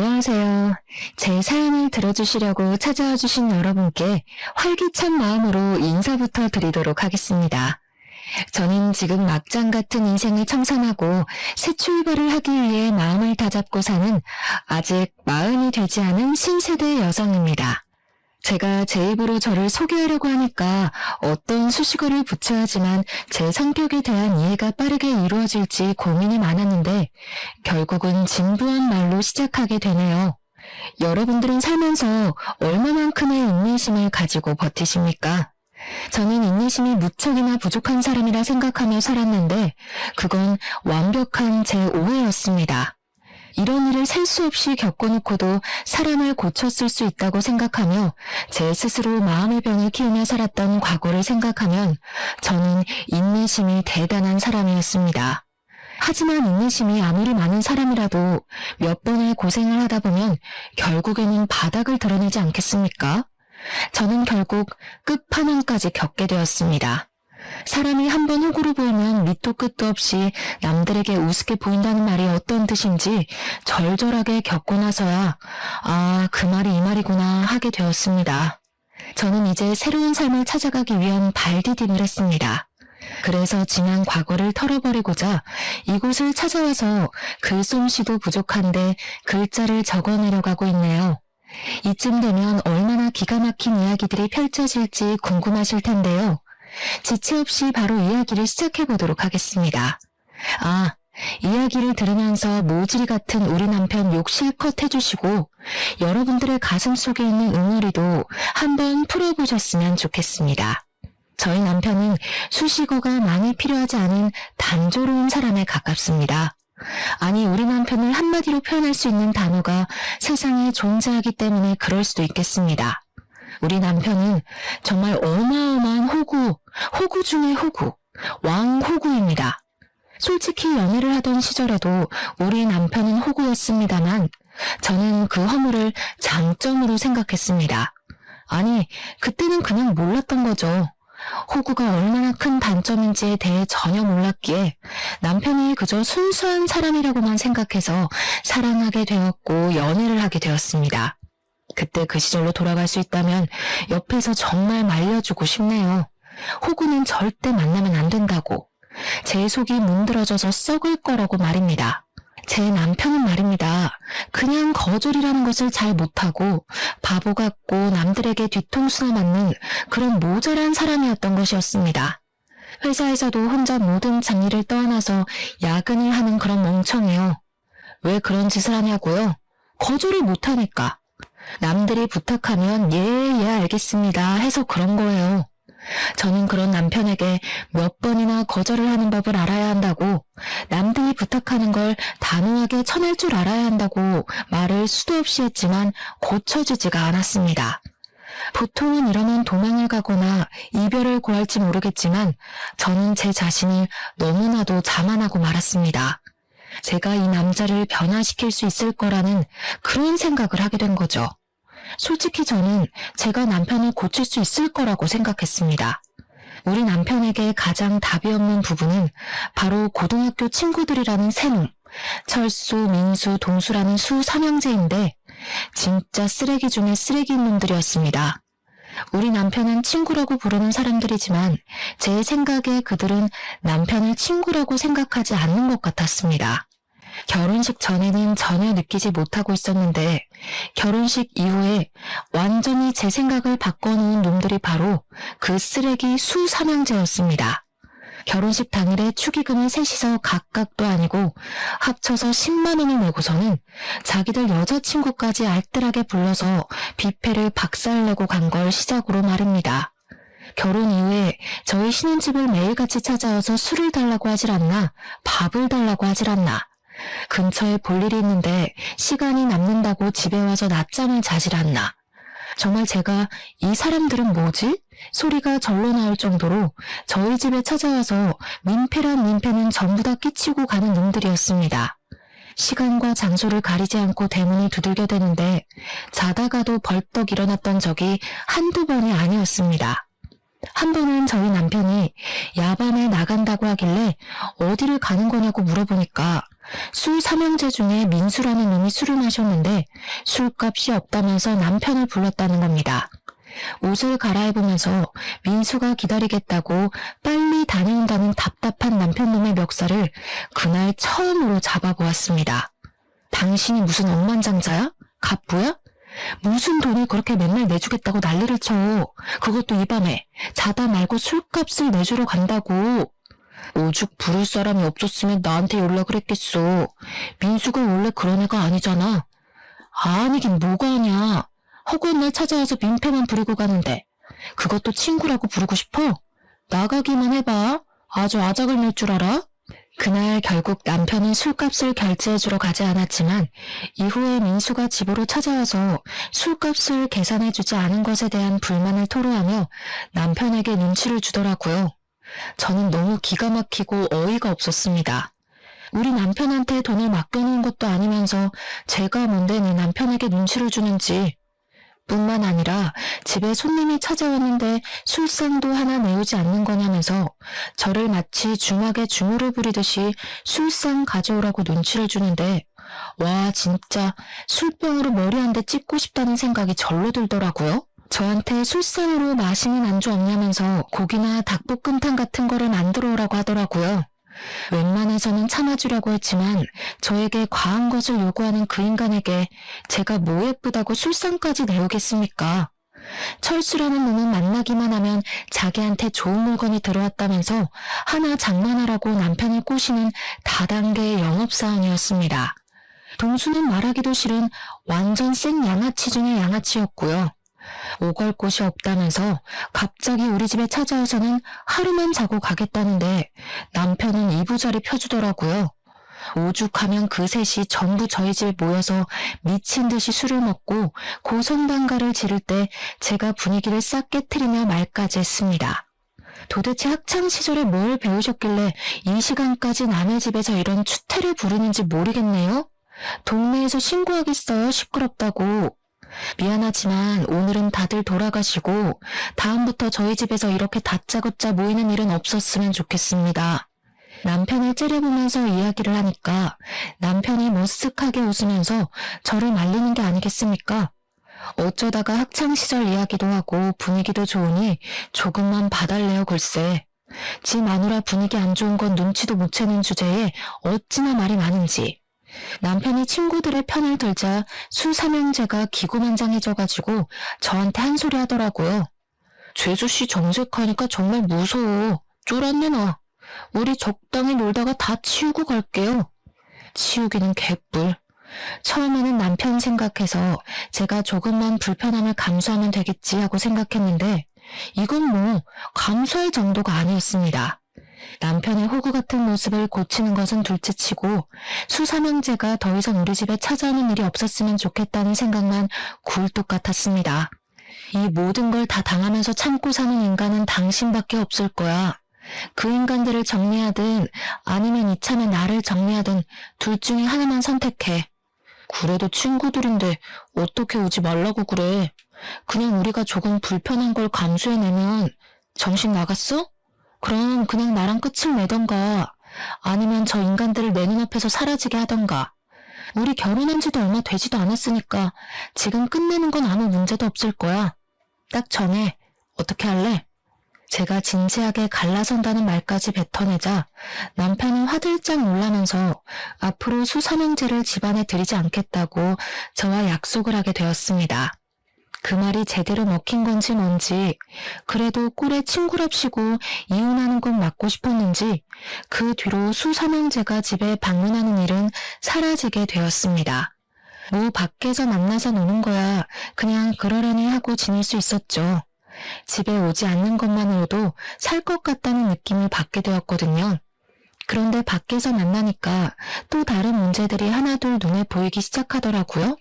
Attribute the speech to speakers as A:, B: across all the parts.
A: 안녕하세요. 제 사연을 들어주시려고 찾아와 주신 여러분께 활기찬 마음으로 인사부터 드리도록 하겠습니다. 저는 지금 막장 같은 인생을 청산하고 새 출발을 하기 위해 마음을 다잡고 사는 아직 40이 되지 않은 신세대 여성입니다. 제가 제 입으로 저를 소개하려고 하니까 어떤 수식어를 붙여야 하지만 제 성격에 대한 이해가 빠르게 이루어질지 고민이 많았는데 결국은 진부한 말로 시작하게 되네요. 여러분들은 살면서 얼마만큼의 인내심을 가지고 버티십니까? 저는 인내심이 무척이나 부족한 사람이라 생각하며 살았는데 그건 완벽한 제 오해였습니다. 이런 일을 셀 수 없이 겪어놓고도 사람을 고쳤을 수 있다고 생각하며 제 스스로 마음의 병을 키우며 살았던 과거를 생각하면 저는 인내심이 대단한 사람이었습니다. 하지만 인내심이 아무리 많은 사람이라도 몇 번의 고생을 하다 보면 결국에는 바닥을 드러내지 않겠습니까? 저는 결국 끝판왕까지 겪게 되었습니다. 사람이 한번 호구로 보이면 밑도 끝도 없이 남들에게 우습게 보인다는 말이 어떤 뜻인지 절절하게 겪고 나서야 그 말이 이 말이구나 하게 되었습니다. 저는 이제 새로운 삶을 찾아가기 위한 발디딤을 했습니다. 그래서 지난 과거를 털어버리고자 이곳을 찾아와서 글솜씨도 부족한데 글자를 적어내려가고 있네요. 이쯤 되면 얼마나 기가 막힌 이야기들이 펼쳐질지 궁금하실 텐데요. 지체 없이 바로 이야기를 시작해보도록 하겠습니다. 이야기를 들으면서 모질이 같은 우리 남편 욕 실컷 해주시고 여러분들의 가슴 속에 있는 응어리도 한번 풀어보셨으면 좋겠습니다. 저희 남편은 수식어가 많이 필요하지 않은 단조로운 사람에 가깝습니다. 아니, 우리 남편을 한마디로 표현할 수 있는 단어가 세상에 존재하기 때문에 그럴 수도 있겠습니다. 우리 남편은 정말 어마어마한 호구 중의 호구, 왕호구입니다. 솔직히 연애를 하던 시절에도 우리 남편은 호구였습니다만 저는 그 허물을 장점으로 생각했습니다. 아니, 그때는 그냥 몰랐던 거죠. 호구가 얼마나 큰 단점인지에 대해 전혀 몰랐기에 남편이 그저 순수한 사람이라고만 생각해서 사랑하게 되었고 연애를 하게 되었습니다. 그때 그 시절로 돌아갈 수 있다면 옆에서 정말 말려주고 싶네요. 호구는 절대 만나면 안 된다고. 제 속이 문드러져서 썩을 거라고 말입니다. 제 남편은 말입니다. 그냥 거절이라는 것을 잘 못하고 바보 같고 남들에게 뒤통수나 맞는 그런 모자란 사람이었던 것이었습니다. 회사에서도 혼자 모든 잡일을 떠안아서 야근을 하는 그런 멍청이요. 왜 그런 짓을 하냐고요? 거절을 못하니까. 남들이 부탁하면 예 알겠습니다 해서 그런 거예요. 저는 그런 남편에게 몇 번이나 거절을 하는 법을 알아야 한다고, 남들이 부탁하는 걸 단호하게 쳐낼 줄 알아야 한다고 말을 수도 없이 했지만 고쳐지지가 않았습니다. 보통은 이러면 도망을 가거나 이별을 고할지 모르겠지만 저는 제 자신을 너무나도 자만하고 말았습니다. 제가 이 남자를 변화시킬 수 있을 거라는 그런 생각을 하게 된 거죠. 솔직히 저는 제가 남편을 고칠 수 있을 거라고 생각했습니다. 우리 남편에게 가장 답이 없는 부분은 바로 고등학교 친구들이라는 새놈, 철수, 민수, 동수라는 수 3형제인데 진짜 쓰레기 중에 쓰레기인 놈들이었습니다. 우리 남편은 친구라고 부르는 사람들이지만 제 생각에 그들은 남편을 친구라고 생각하지 않는 것 같았습니다. 결혼식 전에는 전혀 느끼지 못하고 있었는데 결혼식 이후에 완전히 제 생각을 바꿔놓은 놈들이 바로 그 쓰레기 수 3형제였습니다. 결혼식 당일에 축의금을 셋이서 각각도 아니고 합쳐서 10만 원을 내고서는 자기들 여자친구까지 알뜰하게 불러서 뷔페를 박살내고 간 걸 시작으로 말입니다. 결혼 이후에 저희 신혼집을 매일같이 찾아와서 술을 달라고 하질 않나, 밥을 달라고 하질 않나, 근처에 볼 일이 있는데 시간이 남는다고 집에 와서 낮잠을 자질 않나. 정말 제가 이 사람들은 뭐지? 소리가 절로 나올 정도로 저희 집에 찾아와서 민폐란 민폐는 전부 다 끼치고 가는 놈들이었습니다. 시간과 장소를 가리지 않고 대문을 두들겨 대는데 자다가도 벌떡 일어났던 적이 한두 번이 아니었습니다. 한 번은 저희 남편이 야밤에 나간다고 하길래 어디를 가는 거냐고 물어보니까 술 삼형제 중에 민수라는 놈이 술을 마셨는데 술값이 없다면서 남편을 불렀다는 겁니다. 옷을 갈아입으면서 민수가 기다리겠다고 빨리 다녀온다는 답답한 남편놈의 멱살을 그날 처음으로 잡아보았습니다. 당신이 무슨 억만장자야? 갑부야? 무슨 돈을 그렇게 맨날 내주겠다고 난리를 쳐. 그것도 이 밤에 자다 말고 술값을 내주러 간다고. 오죽 부를 사람이 없었으면 나한테 연락을 했겠어. 민수가 원래 그런 애가 아니잖아. 아니긴 뭐가 아냐. 허구한 날 찾아와서 민폐만 부리고 가는데 그것도 친구라고 부르고 싶어? 나가기만 해봐. 아주 아작을 낼 줄 알아? 그날 결국 남편은 술값을 결제해주러 가지 않았지만 이후에 민수가 집으로 찾아와서 술값을 계산해주지 않은 것에 대한 불만을 토로하며 남편에게 눈치를 주더라고요. 저는 너무 기가 막히고 어이가 없었습니다. 우리 남편한테 돈을 맡겨놓은 것도 아니면서 제가 뭔데 내 남편에게 눈치를 주는지. 뿐만 아니라 집에 손님이 찾아왔는데 술상도 하나 내오지 않는 거냐면서 저를 마치 주막에 주무를 부리듯이 술상 가져오라고 눈치를 주는데 와 진짜 술병으로 머리 한 대 찝고 싶다는 생각이 절로 들더라고요. 저한테 술상으로 마시는 안주 없냐면서 고기나 닭볶음탕 같은 거를 만들어 오라고 하더라고요. 웬만해서는 참아주려고 했지만 저에게 과한 것을 요구하는 그 인간에게 제가 뭐 예쁘다고 술상까지 내오겠습니까? 철수라는 놈은 만나기만 하면 자기한테 좋은 물건이 들어왔다면서 하나 장만하라고 남편을 꼬시는 다단계의 영업사원이었습니다. 동수는 말하기도 싫은 완전 생 양아치 중의 양아치였고요. 오갈 곳이 없다면서 갑자기 우리 집에 찾아와서는 하루만 자고 가겠다는데 남편은 이부자리 펴주더라고요. 오죽하면 그 셋이 전부 저희 집에 모여서 미친 듯이 술을 먹고 고성방가를 지를 때 제가 분위기를 싹 깨트리며 말까지 했습니다. 도대체 학창시절에 뭘 배우셨길래 이 시간까지 남의 집에서 이런 추태를 부르는지 모르겠네요. 동네에서 신고하겠어요, 시끄럽다고. 미안하지만 오늘은 다들 돌아가시고 다음부터 저희 집에서 이렇게 다짜고짜 모이는 일은 없었으면 좋겠습니다. 남편을 째려보면서 이야기를 하니까 남편이 머쓱하게 웃으면서 저를 말리는 게 아니겠습니까? 어쩌다가 학창시절 이야기도 하고 분위기도 좋으니 조금만 봐달래요 글쎄. 지 마누라 분위기 안 좋은 건 눈치도 못 채는 주제에 어찌나 말이 많은지. 남편이 친구들의 편을 들자 술 삼형제가 기고만장해져가지고 저한테 한 소리 하더라고요. 죄수씨 정색하니까 정말 무서워. 쫄았네 나. 우리 적당히 놀다가 다 치우고 갈게요. 치우기는 개뿔. 처음에는 남편 생각해서 제가 조금만 불편함을 감수하면 되겠지 하고 생각했는데 이건 뭐 감수할 정도가 아니었습니다. 남편의 호구 같은 모습을 고치는 것은 둘째치고 수삼형제가 더 이상 우리 집에 찾아오는 일이 없었으면 좋겠다는 생각만 굴뚝 같았습니다. 이 모든 걸 다 당하면서 참고 사는 인간은 당신밖에 없을 거야. 그 인간들을 정리하든 아니면 이참에 나를 정리하든 둘 중에 하나만 선택해. 그래도 친구들인데 어떻게 오지 말라고 그래. 그냥 우리가 조금 불편한 걸 감수해내면 정신 나갔어? 그럼 그냥 나랑 끝을 내던가 아니면 저 인간들을 내 눈앞에서 사라지게 하던가. 우리 결혼한 지도 얼마 되지도 않았으니까 지금 끝내는 건 아무 문제도 없을 거야. 딱 정해. 어떻게 할래? 제가 진지하게 갈라선다는 말까지 뱉어내자 남편은 화들짝 놀라면서 앞으로 수삼형제를 집안에 들이지 않겠다고 저와 약속을 하게 되었습니다. 그 말이 제대로 먹힌 건지 뭔지 그래도 꼴에 친구랍시고 이혼하는 건 맞고 싶었는지 그 뒤로 수삼형제가 집에 방문하는 일은 사라지게 되었습니다. 뭐 밖에서 만나서 노는 거야 그냥 그러려니 하고 지낼 수 있었죠. 집에 오지 않는 것만으로도 살 것 같다는 느낌을 받게 되었거든요. 그런데 밖에서 만나니까 또 다른 문제들이 하나둘 눈에 보이기 시작하더라고요.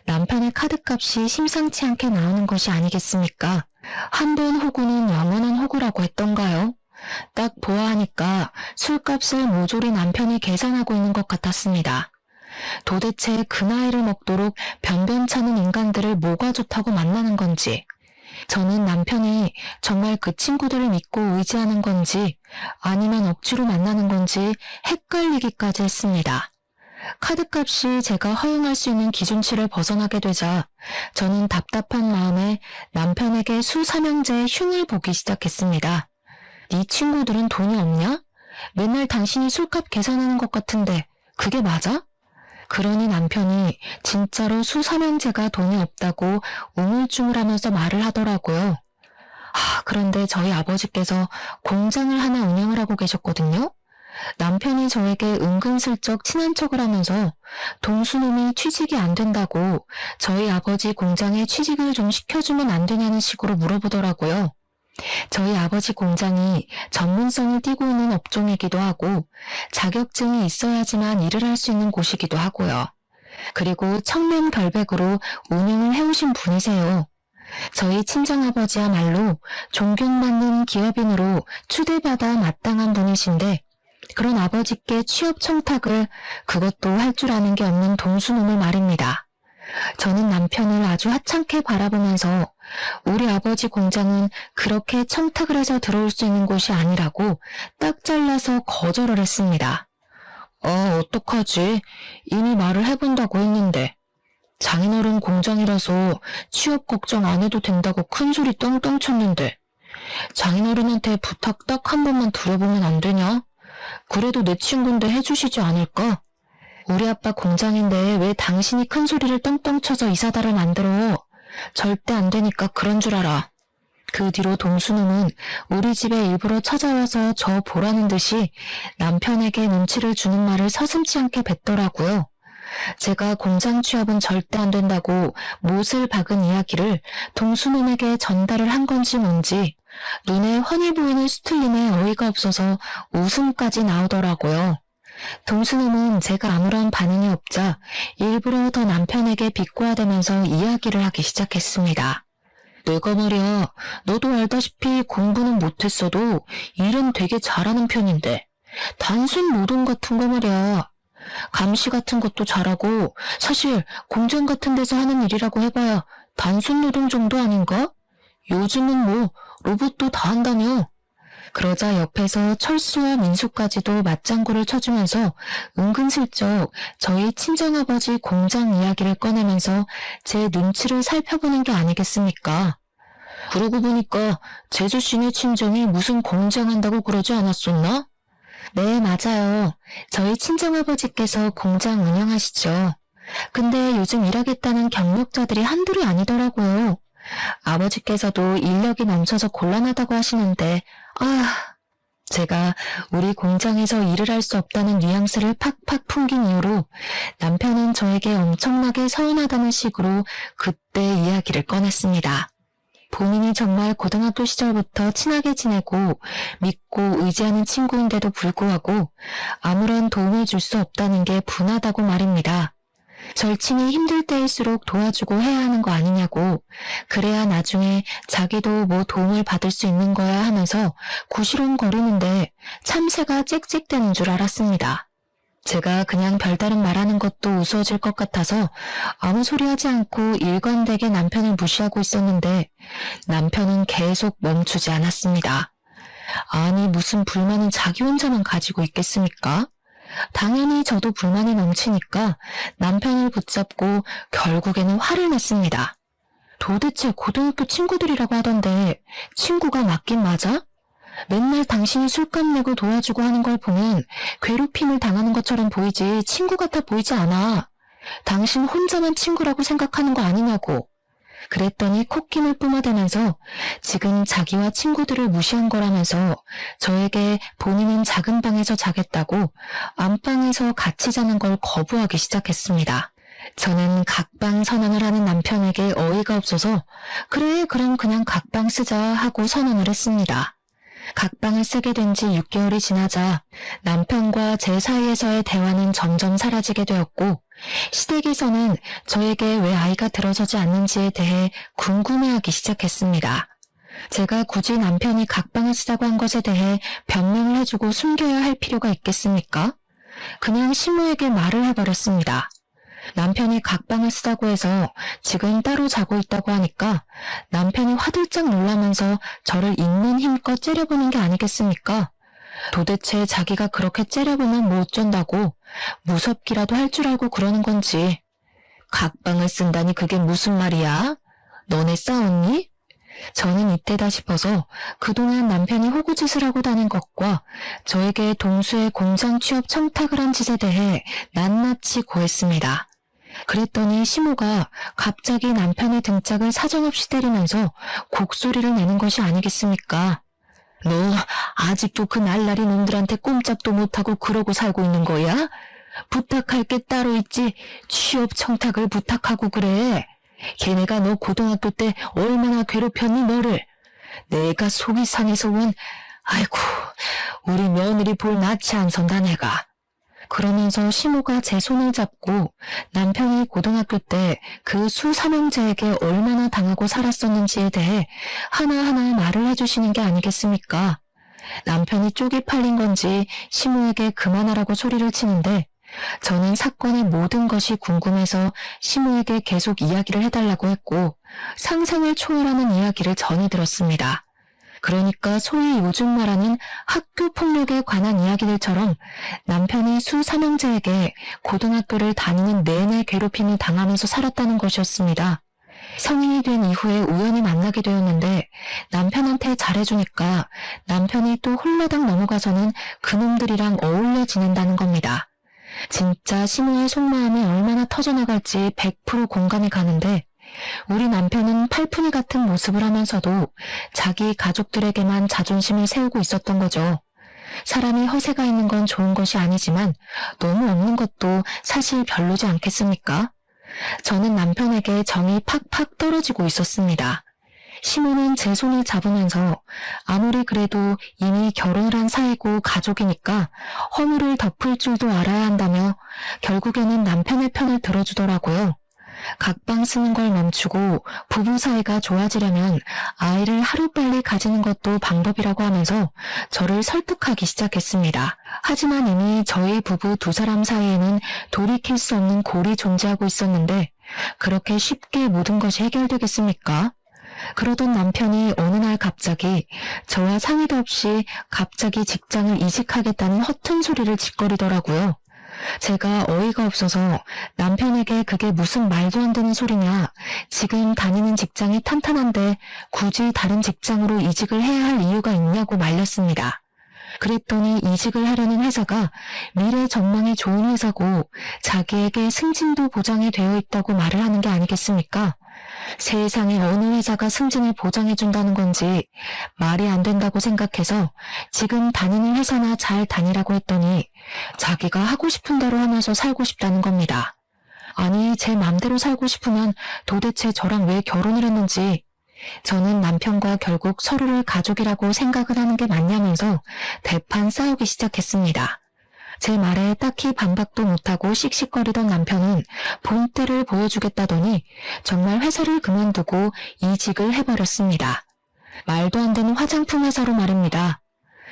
A: 남편의 카드값이 심상치 않게 나오는 것이 아니겠습니까? 한 번 호구는 영원한 호구라고 했던가요? 딱 보아하니까 술값을 모조리 남편이 계산하고 있는 것 같았습니다. 도대체 그 나이를 먹도록 변변찮은 인간들을 뭐가 좋다고 만나는 건지 저는 남편이 정말 그 친구들을 믿고 의지하는 건지 아니면 억지로 만나는 건지 헷갈리기까지 했습니다. 카드값이 제가 허용할 수 있는 기준치를 벗어나게 되자 저는 답답한 마음에 남편에게 수삼형제의 흉을 보기 시작했습니다. 네 친구들은 돈이 없냐? 맨날 당신이 술값 계산하는 것 같은데 그게 맞아? 그러니 남편이 진짜로 수삼형제가 돈이 없다고 우물쭈물하면서 말을 하더라고요. 그런데 저희 아버지께서 공장을 하나 운영을 하고 계셨거든요. 남편이 저에게 은근슬쩍 친한 척을 하면서 동수놈이 취직이 안 된다고 저희 아버지 공장에 취직을 좀 시켜주면 안 되냐는 식으로 물어보더라고요. 저희 아버지 공장이 전문성을 띠고 있는 업종이기도 하고 자격증이 있어야지만 일을 할 수 있는 곳이기도 하고요. 그리고 청렴결백으로 운영을 해오신 분이세요. 저희 친정아버지야말로 존경받는 기업인으로 추대받아 마땅한 분이신데 그런 아버지께 취업 청탁을 그것도 할 줄 아는 게 없는 동수놈을 말입니다. 저는 남편을 아주 하찮게 바라보면서 우리 아버지 공장은 그렇게 청탁을 해서 들어올 수 있는 곳이 아니라고 딱 잘라서 거절을 했습니다. 어떡하지? 이미 말을 해본다고 했는데. 장인어른 공장이라서 취업 걱정 안 해도 된다고 큰소리 떵떵 쳤는데. 장인어른한테 부탁 딱 한 번만 드려보면 안 되냐? 그래도 내 친구인데 해주시지 않을까? 우리 아빠 공장인데 왜 당신이 큰 소리를 떵떵 쳐서 이사다를 만들어? 절대 안 되니까 그런 줄 알아. 그 뒤로 동수놈은 우리 집에 일부러 찾아와서 저 보라는 듯이 남편에게 눈치를 주는 말을 서슴지 않게 뱉더라고요. 제가 공장 취업은 절대 안 된다고 못을 박은 이야기를 동수놈에게 전달을 한 건지 뭔지 눈에 훤히 보이는 수틀림에 어이가 없어서 웃음까지 나오더라고요. 동수놈은 제가 아무런 반응이 없자 일부러 더 남편에게 비꼬아대면서 이야기를 하기 시작했습니다. 내가 말이야, 너도 알다시피 공부는 못했어도 일은 되게 잘하는 편인데 단순 노동 같은 거 말이야. 감시 같은 것도 잘하고 사실 공장 같은 데서 하는 일이라고 해봐야 단순 노동 정도 아닌가? 요즘은 뭐 로봇도 다 한다며. 그러자 옆에서 철수와 민수까지도 맞장구를 쳐주면서 은근슬쩍 저희 친정아버지 공장 이야기를 꺼내면서 제 눈치를 살펴보는 게 아니겠습니까? 그러고 보니까 제주씨네 친정이 무슨 공장한다고 그러지 않았었나? 네, 맞아요. 저희 친정아버지께서 공장 운영하시죠. 근데 요즘 일하겠다는 경력자들이 한둘이 아니더라고요. 아버지께서도 인력이 넘쳐서 곤란하다고 하시는데 제가 우리 공장에서 일을 할 수 없다는 뉘앙스를 팍팍 풍긴 이후로 남편은 저에게 엄청나게 서운하다는 식으로 그때 이야기를 꺼냈습니다. 본인이 정말 고등학교 시절부터 친하게 지내고 믿고 의지하는 친구인데도 불구하고 아무런 도움을 줄 수 없다는 게 분하다고 말입니다. 절친이 힘들 때일수록 도와주고 해야 하는 거 아니냐고, 그래야 나중에 자기도 뭐 도움을 받을 수 있는 거야 하면서 구시렁거리는데 참새가 짹짹대는 줄 알았습니다. 제가 그냥 별다른 말하는 것도 우스워질 것 같아서 아무 소리 하지 않고 일관되게 남편을 무시하고 있었는데 남편은 계속 멈추지 않았습니다. 아니, 무슨 불만은 자기 혼자만 가지고 있겠습니까? 당연히 저도 불만이 넘치니까 남편을 붙잡고 결국에는 화를 냈습니다. 도대체 고등학교 친구들이라고 하던데 친구가 맞긴 맞아? 맨날 당신이 술값 내고 도와주고 하는 걸 보면 괴롭힘을 당하는 것처럼 보이지 친구 같아 보이지 않아. 당신 혼자만 친구라고 생각하는 거 아니냐고. 그랬더니 콧김을 뿜어대면서 지금 자기와 친구들을 무시한 거라면서 저에게 본인은 작은 방에서 자겠다고 안방에서 같이 자는 걸 거부하기 시작했습니다. 저는 각방 선언을 하는 남편에게 어이가 없어서 그래, 그럼 그냥 각방 쓰자 하고 선언을 했습니다. 각방을 쓰게 된 지 6개월이 지나자 남편과 제 사이에서의 대화는 점점 사라지게 되었고 시댁에서는 저에게 왜 아이가 들어서지 않는지에 대해 궁금해하기 시작했습니다. 제가 굳이 남편이 각방을 쓰자고 한 것에 대해 변명을 해주고 숨겨야 할 필요가 있겠습니까? 그냥 시모에게 말을 해버렸습니다. 남편이 각방을 쓰자고 해서 지금 따로 자고 있다고 하니까 남편이 화들짝 놀라면서 저를 있는 힘껏 째려보는 게 아니겠습니까? 도대체 자기가 그렇게 째려보면 뭐 어쩐다고 무섭기라도 할 줄 알고 그러는 건지. 각방을 쓴다니 그게 무슨 말이야? 너네 싸웠니? 저는 이때다 싶어서 그동안 남편이 호구짓을 하고 다닌 것과 저에게 동수의 공장 취업 청탁을 한 짓에 대해 낱낱이 고했습니다. 그랬더니 시모가 갑자기 남편의 등짝을 사정없이 때리면서 곡소리를 내는 것이 아니겠습니까? 너 아직도 그 날라리 놈들한테 꼼짝도 못하고 그러고 살고 있는 거야? 부탁할 게 따로 있지 취업 청탁을 부탁하고 그래. 걔네가 너 고등학교 때 얼마나 괴롭혔니 너를. 내가 속이 상해서 아이고 우리 며느리 볼 낯이 안 선다 내가. 그러면서 시모가 제 손을 잡고 남편이 고등학교 때 그 수삼형제에게 얼마나 당하고 살았었는지에 대해 하나하나 말을 해주시는 게 아니겠습니까? 남편이 쪽이 팔린 건지 시모에게 그만하라고 소리를 치는데 저는 사건의 모든 것이 궁금해서 시모에게 계속 이야기를 해달라고 했고 상상을 초월하는 이야기를 전해 들었습니다. 그러니까 소위 요즘 말하는 학교 폭력에 관한 이야기들처럼 남편이 수삼형제에게 고등학교를 다니는 내내 괴롭힘을 당하면서 살았다는 것이었습니다. 성인이 된 이후에 우연히 만나게 되었는데 남편한테 잘해주니까 남편이 또 홀라당 넘어가서는 그놈들이랑 어울려 지낸다는 겁니다. 진짜 시모의 속마음이 얼마나 터져나갈지 100% 공감이 가는데 우리 남편은 팔푼이 같은 모습을 하면서도 자기 가족들에게만 자존심을 세우고 있었던 거죠. 사람이 허세가 있는 건 좋은 것이 아니지만 너무 없는 것도 사실 별로지 않겠습니까? 저는 남편에게 정이 팍팍 떨어지고 있었습니다. 시모는 제 손을 잡으면서 아무리 그래도 이미 결혼을 한 사이고 가족이니까 허물을 덮을 줄도 알아야 한다며 결국에는 남편의 편을 들어주더라고요. 각방 쓰는 걸 멈추고 부부 사이가 좋아지려면 아이를 하루빨리 가지는 것도 방법이라고 하면서 저를 설득하기 시작했습니다. 하지만 이미 저희 부부 두 사람 사이에는 돌이킬 수 없는 골이 존재하고 있었는데 그렇게 쉽게 모든 것이 해결되겠습니까? 그러던 남편이 어느 날 갑자기 저와 상의도 없이 갑자기 직장을 이직하겠다는 허튼 소리를 짓거리더라고요. 제가 어이가 없어서 남편에게 그게 무슨 말도 안 되는 소리냐, 지금 다니는 직장이 탄탄한데 굳이 다른 직장으로 이직을 해야 할 이유가 있냐고 말렸습니다. 그랬더니 이직을 하려는 회사가 미래 전망이 좋은 회사고 자기에게 승진도 보장이 되어 있다고 말을 하는 게 아니겠습니까? 세상에 어느 회사가 승진을 보장해준다는 건지 말이 안 된다고 생각해서 지금 다니는 회사나 잘 다니라고 했더니 자기가 하고 싶은 대로 하면서 살고 싶다는 겁니다. 아니, 제 맘대로 살고 싶으면 도대체 저랑 왜 결혼을 했는지, 저는 남편과 결국 서로를 가족이라고 생각을 하는 게 맞냐면서 대판 싸우기 시작했습니다. 제 말에 딱히 반박도 못하고 씩씩거리던 남편은 본때를 보여주겠다더니 정말 회사를 그만두고 이직을 해버렸습니다. 말도 안 되는 화장품 회사로 말입니다.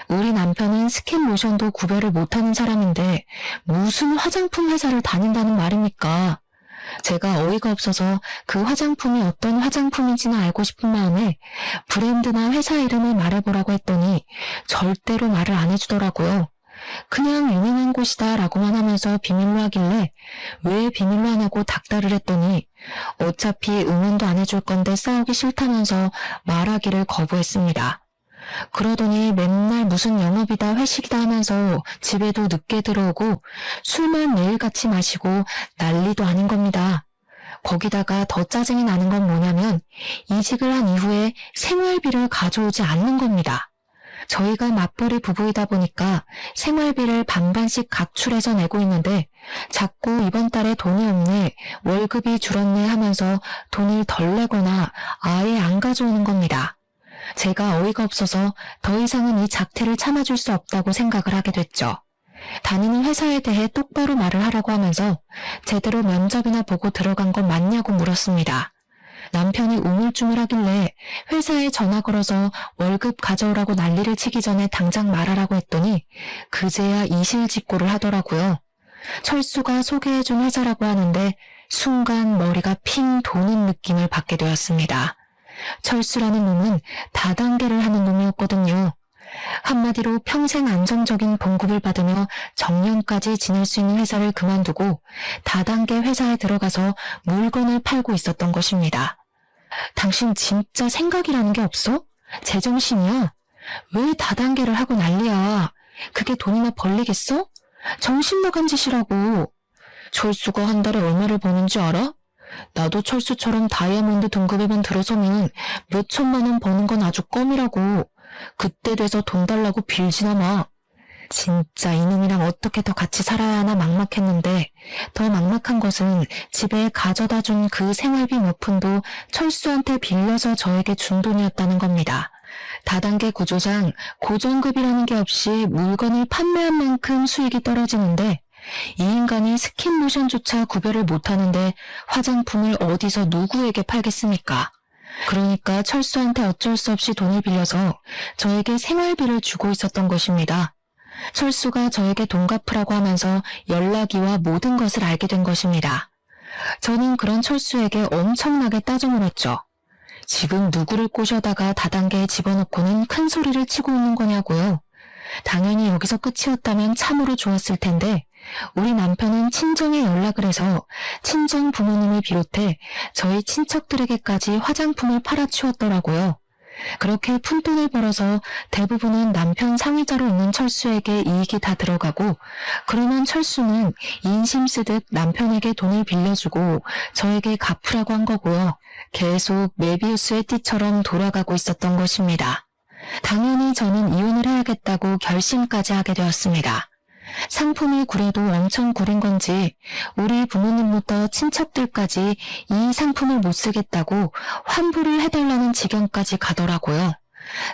A: 우리 남편은 스킨 로션도 구별을 못하는 사람인데 무슨 화장품 회사를 다닌다는 말입니까? 제가 어이가 없어서 그 화장품이 어떤 화장품인지는 알고 싶은 마음에 브랜드나 회사 이름을 말해보라고 했더니 절대로 말을 안 해주더라고요. 그냥 유명한 곳이다 라고만 하면서 비밀로 하길래 왜 비밀로 하냐고 닥달을 했더니 어차피 응원도 안 해줄 건데 싸우기 싫다면서 말하기를 거부했습니다. 그러더니 맨날 무슨 영업이다 회식이다 하면서 집에도 늦게 들어오고 술만 매일같이 마시고 난리도 아닌 겁니다. 거기다가 더 짜증이 나는 건 뭐냐면 이직을 한 이후에 생활비를 가져오지 않는 겁니다. 저희가 맞벌이 부부이다 보니까 생활비를 반반씩 각출해서 내고 있는데 자꾸 이번 달에 돈이 없네, 월급이 줄었네 하면서 돈을 덜 내거나 아예 안 가져오는 겁니다. 제가 어이가 없어서 더 이상은 이 작태를 참아줄 수 없다고 생각을 하게 됐죠. 다니는 회사에 대해 똑바로 말을 하라고 하면서 제대로 면접이나 보고 들어간 건 맞냐고 물었습니다. 남편이 우물쭈물하길래 회사에 전화 걸어서 월급 가져오라고 난리를 치기 전에 당장 말하라고 했더니 그제야 이실직고를 하더라고요. 철수가 소개해준 회사라고 하는데 순간 머리가 핑 도는 느낌을 받게 되었습니다. 철수라는 놈은 다단계를 하는 놈이었거든요. 한마디로 평생 안정적인 봉급을 받으며 정년까지 지낼 수 있는 회사를 그만두고 다단계 회사에 들어가서 물건을 팔고 있었던 것입니다. 당신 진짜 생각이라는 게 없어? 제정신이야? 왜 다단계를 하고 난리야? 그게 돈이나 벌리겠어? 정신 나간 짓이라고. 철수가 한 달에 얼마를 버는지 알아? 나도 철수처럼 다이아몬드 등급에만 들어서면 몇 천만 원 버는 건 아주 껌이라고. 그때 돼서 돈 달라고 빌지나 마. 진짜 이놈이랑 어떻게 더 같이 살아야 하나 막막했는데 더 막막한 것은 집에 가져다 준 그 생활비 몇 푼도 철수한테 빌려서 저에게 준 돈이었다는 겁니다. 다단계 구조상 고정급이라는 게 없이 물건을 판매한 만큼 수익이 떨어지는데 이 인간이 스킨모션조차 구별을 못하는데 화장품을 어디서 누구에게 팔겠습니까? 그러니까 철수한테 어쩔 수 없이 돈을 빌려서 저에게 생활비를 주고 있었던 것입니다. 철수가 저에게 돈 갚으라고 하면서 연락이와 모든 것을 알게 된 것입니다. 저는 그런 철수에게 엄청나게 따져 물었죠. 지금 누구를 꼬셔다가 다단계에 집어넣고는 큰 소리를 치고 있는 거냐고요. 당연히 여기서 끝이었다면 참으로 좋았을 텐데 우리 남편은 친정에 연락을 해서 친정 부모님을 비롯해 저희 친척들에게까지 화장품을 팔아치웠더라고요. 그렇게 푼돈을 벌어서 대부분은 남편 상의자로 있는 철수에게 이익이 다 들어가고 그러면 철수는 인심 쓰듯 남편에게 돈을 빌려주고 저에게 갚으라고 한 거고요. 계속 메비우스의 띠처럼 돌아가고 있었던 것입니다. 당연히 저는 이혼을 해야겠다고 결심까지 하게 되었습니다. 상품이 구려도 엄청 구린 건지 우리 부모님부터 친척들까지 이 상품을 못 쓰겠다고 환불을 해달라는 지경까지 가더라고요.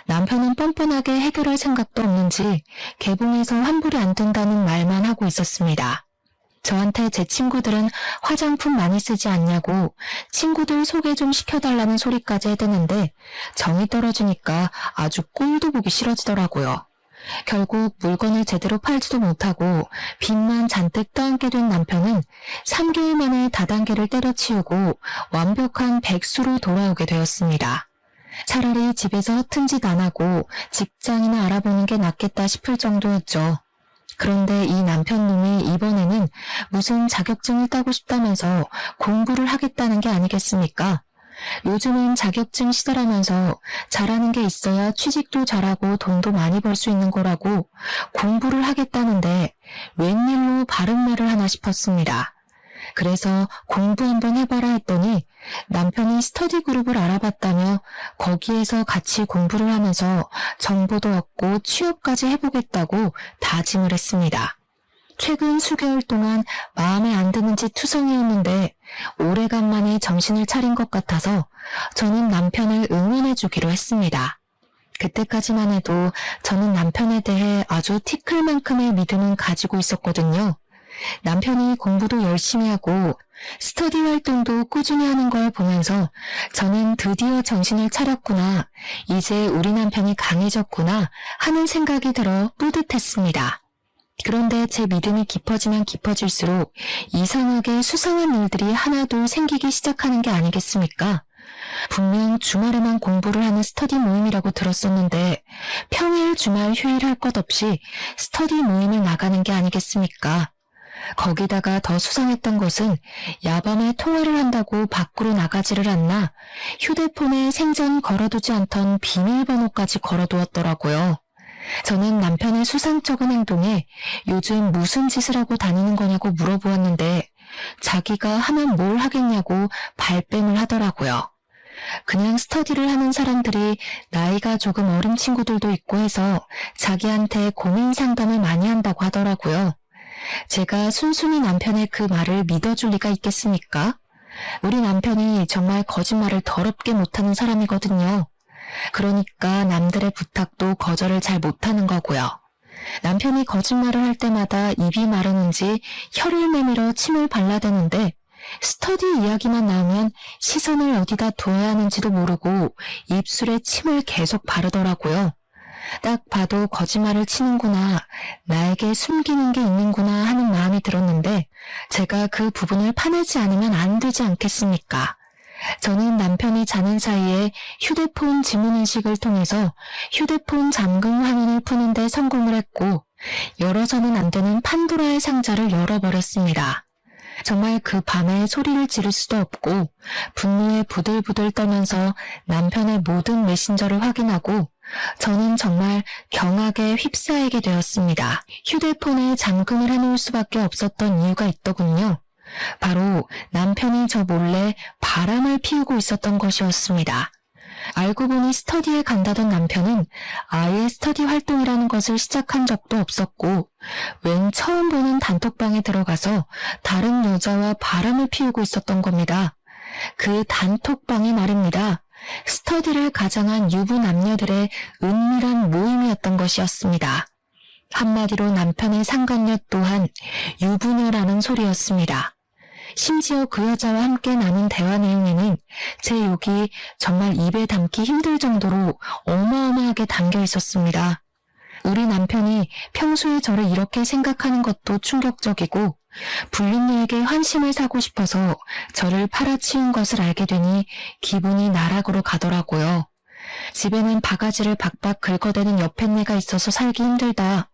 A: 남편은 뻔뻔하게 해결할 생각도 없는지 개봉해서 환불이 안 된다는 말만 하고 있었습니다. 저한테 제 친구들은 화장품 많이 쓰지 않냐고 친구들 소개 좀 시켜달라는 소리까지 해대는데 정이 떨어지니까 아주 꼴도 보기 싫어지더라고요. 결국 물건을 제대로 팔지도 못하고 빚만 잔뜩 떠안게 된 남편은 3개월 만에 다단계를 때려치우고 완벽한 백수로 돌아오게 되었습니다. 차라리 집에서 허튼 짓 안 하고 직장이나 알아보는 게 낫겠다 싶을 정도였죠. 그런데 이 남편놈이 이번에는 무슨 자격증을 따고 싶다면서 공부를 하겠다는 게 아니겠습니까? 요즘은 자격증 시대라면서 잘하는 게 있어야 취직도 잘하고 돈도 많이 벌 수 있는 거라고 공부를 하겠다는데 웬일로 바른 말을 하나 싶었습니다. 그래서 공부 한번 해봐라 했더니 남편이 스터디 그룹을 알아봤다며 거기에서 같이 공부를 하면서 정보도 얻고 취업까지 해보겠다고 다짐을 했습니다. 최근 수개월 동안 마음에 안 드는 짓 투성이었는데 오래간만에 정신을 차린 것 같아서 저는 남편을 응원해주기로 했습니다. 그때까지만 해도 저는 남편에 대해 아주 티끌만큼의 믿음은 가지고 있었거든요. 남편이 공부도 열심히 하고 스터디 활동도 꾸준히 하는 걸 보면서 저는 드디어 정신을 차렸구나, 이제 우리 남편이 강해졌구나 하는 생각이 들어 뿌듯했습니다. 그런데 제 믿음이 깊어지면 깊어질수록 이상하게 수상한 일들이 하나둘 생기기 시작하는 게 아니겠습니까? 분명 주말에만 공부를 하는 스터디 모임이라고 들었었는데 평일 주말 휴일 할 것 없이 스터디 모임을 나가는 게 아니겠습니까? 거기다가 더 수상했던 것은 야밤에 통화를 한다고 밖으로 나가지를 않나 휴대폰에 생전 걸어두지 않던 비밀번호까지 걸어두었더라고요. 저는 남편의 수상쩍은 행동에 요즘 무슨 짓을 하고 다니는 거냐고 물어보았는데 자기가 하면 뭘 하겠냐고 발뺌을 하더라고요. 그냥 스터디를 하는 사람들이 나이가 조금 어린 친구들도 있고 해서 자기한테 고민 상담을 많이 한다고 하더라고요. 제가 순순히 남편의 그 말을 믿어줄 리가 있겠습니까? 우리 남편이 정말 거짓말을 더럽게 못하는 사람이거든요. 그러니까 남들의 부탁도 거절을 잘 못하는 거고요. 남편이 거짓말을 할 때마다 입이 마르는지 혀를 내밀어 침을 발라대는데 스터디 이야기만 나오면 시선을 어디다 둬야 하는지도 모르고 입술에 침을 계속 바르더라고요. 딱 봐도 거짓말을 치는구나, 나에게 숨기는 게 있는구나 하는 마음이 들었는데 제가 그 부분을 파내지 않으면 안 되지 않겠습니까? 저는 남편이 자는 사이에 휴대폰 지문인식을 통해서 휴대폰 잠금 화면을 푸는 데 성공을 했고 열어서는 안 되는 판도라의 상자를 열어버렸습니다. 정말 그 밤에 소리를 지를 수도 없고 분노에 부들부들 떨면서 남편의 모든 메신저를 확인하고 저는 정말 경악에 휩싸이게 되었습니다. 휴대폰에 잠금을 해놓을 수밖에 없었던 이유가 있더군요. 바로 남편이 저 몰래 바람을 피우고 있었던 것이었습니다. 알고 보니 스터디에 간다던 남편은 아예 스터디 활동이라는 것을 시작한 적도 없었고 웬 처음 보는 단톡방에 들어가서 다른 여자와 바람을 피우고 있었던 겁니다. 그 단톡방이 말입니다. 스터디를 가장한 유부 남녀들의 은밀한 모임이었던 것이었습니다. 한마디로 남편의 상간녀 또한 유부녀라는 소리였습니다. 심지어 그 여자와 함께 나눈 대화 내용에는 제 욕이 정말 입에 담기 힘들 정도로 어마어마하게 담겨 있었습니다. 우리 남편이 평소에 저를 이렇게 생각하는 것도 충격적이고 불륜녀에게 환심을 사고 싶어서 저를 팔아치운 것을 알게 되니 기분이 나락으로 가더라고요. 집에는 바가지를 박박 긁어대는 여편네가 있어서 살기 힘들다.